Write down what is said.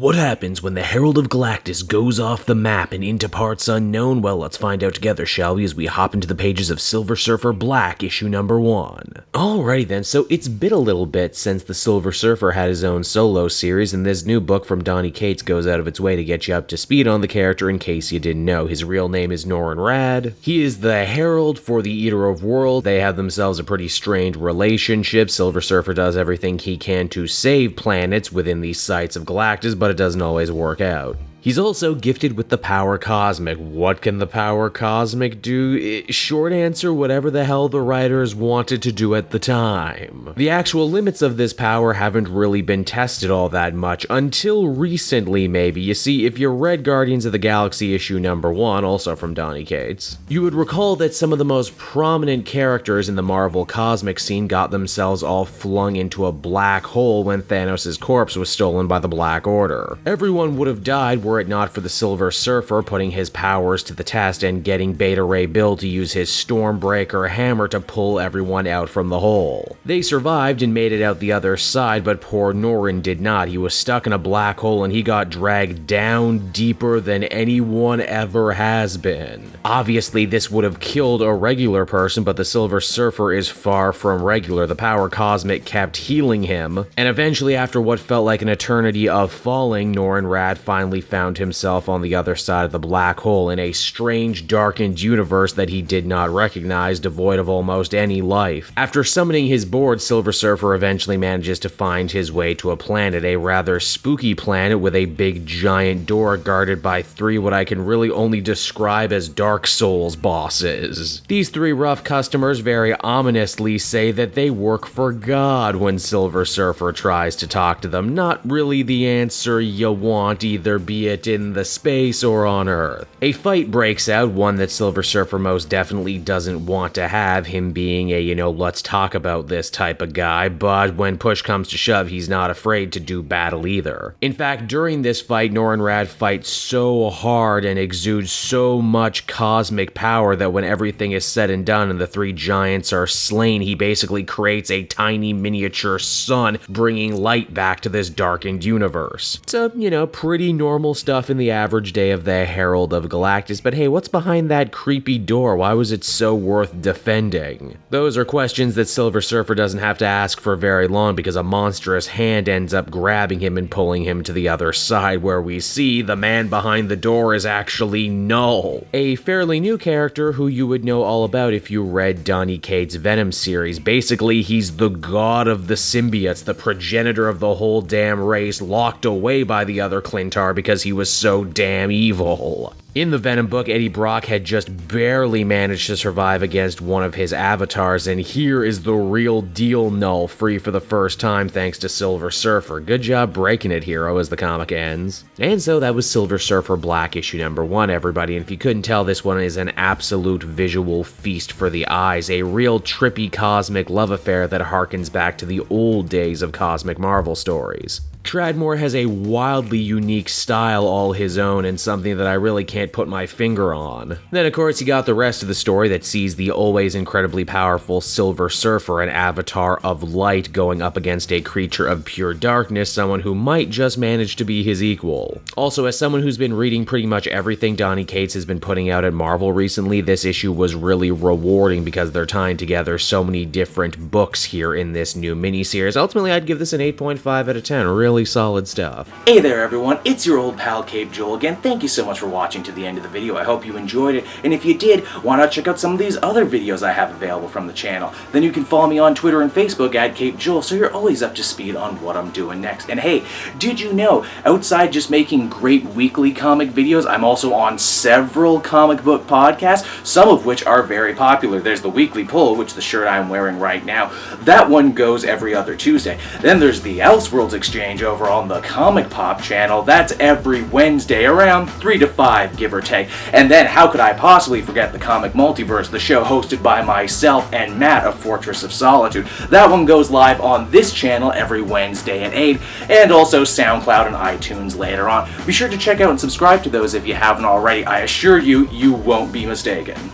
What happens when the Herald of Galactus goes off the map and into parts unknown? Well, let's find out together, shall we, as we hop into the pages of Silver Surfer Black, issue number 1. Alrighty then, so it's been a little bit since the Silver Surfer had his own solo series, and this new book from Donny Cates goes out of its way to get you up to speed on the character in case you didn't know. His real name is Norrin Radd. He is the Herald for the Eater of Worlds. They have themselves a pretty strained relationship. Silver Surfer does everything he can to save planets within the sights of Galactus, but it doesn't always work out. He's also gifted with the power cosmic. What can the power cosmic do? Short answer, whatever the hell the writers wanted to do at the time. The actual limits of this power haven't really been tested all that much, until recently maybe. You see, if you read Guardians of the Galaxy issue number 1, also from Donny Cates, you would recall that some of the most prominent characters in the Marvel cosmic scene got themselves all flung into a black hole when Thanos' corpse was stolen by the Black Order. Everyone would have died were it not for the Silver Surfer putting his powers to the test and getting Beta Ray Bill to use his Stormbreaker hammer to pull everyone out from the hole. They survived and made it out the other side, but poor Norrin did not. He was stuck in a black hole and he got dragged down deeper than anyone ever has been. Obviously, this would have killed a regular person, but the Silver Surfer is far from regular. The power cosmic kept healing him, and eventually, after what felt like an eternity of falling, Norrin Radd finally found himself on the other side of the black hole in a strange, darkened universe that he did not recognize, devoid of almost any life. After summoning his board, Silver Surfer eventually manages to find his way to a planet, a rather spooky planet with a big giant door guarded by 3 what I can really only describe as Dark Souls bosses. These 3 rough customers very ominously say that they work for God when Silver Surfer tries to talk to them. Not really the answer you want, either be it in the space or on Earth. A fight breaks out, one that Silver Surfer most definitely doesn't want to have, him being a, let's talk about this type of guy, but when push comes to shove, he's not afraid to do battle either. In fact, during this fight, Norrin Radd fights so hard and exudes so much cosmic power that when everything is said and done and the 3 giants are slain, he basically creates a tiny miniature sun, bringing light back to this darkened universe. So, pretty normal stuff in the average day of the Herald of Galactus, but hey, what's behind that creepy door? Why was it so worth defending? Those are questions that Silver Surfer doesn't have to ask for very long, because a monstrous hand ends up grabbing him and pulling him to the other side, where we see the man behind the door is actually Null, a fairly new character who you would know all about if you read Donny Cates' Venom series. Basically, he's the god of the symbiotes, the progenitor of the whole damn race, locked away by the other Clintar because he was so damn evil. In the Venom book, Eddie Brock had just barely managed to survive against one of his avatars, and here is the real deal Null, free for the first time thanks to Silver Surfer. Good job breaking it, hero, as the comic ends. And so that was Silver Surfer Black, issue number 1, everybody, and if you couldn't tell, this one is an absolute visual feast for the eyes, a real trippy cosmic love affair that harkens back to the old days of cosmic Marvel stories. Tradmore has a wildly unique style all his own, and something that I really can't put my finger on. Then of course you got the rest of the story that sees the always incredibly powerful Silver Surfer, an avatar of light, going up against a creature of pure darkness, someone who might just manage to be his equal. Also, as someone who's been reading pretty much everything Donny Cates has been putting out at Marvel recently, this issue was really rewarding because they're tying together so many different books here in this new miniseries. Ultimately, I'd give this an 8.5 out of 10. Really solid stuff. Hey there everyone, it's your old pal Cape Joel again. Thank you so much for watching to the end of the video. I hope you enjoyed it, and if you did, why not check out some of these other videos I have available from the channel. Then you can follow me on Twitter and Facebook at Cape Joel, so you're always up to speed on what I'm doing next. And hey, did you know, outside just making great weekly comic videos, I'm also on several comic book podcasts, some of which are very popular. There's the Weekly Pull, which the shirt I'm wearing right now, that one goes every other Tuesday. Then there's the Elseworlds Exchange over on the Comic Pop channel. That's every Wednesday around 3 to 5, give or take. And then how could I possibly forget the Comic Multiverse, the show hosted by myself and Matt of Fortress of Solitude. That one goes live on this channel every Wednesday at 8, and also SoundCloud and iTunes later on. Be sure to check out and subscribe to those if you haven't already. I assure you, you won't be mistaken.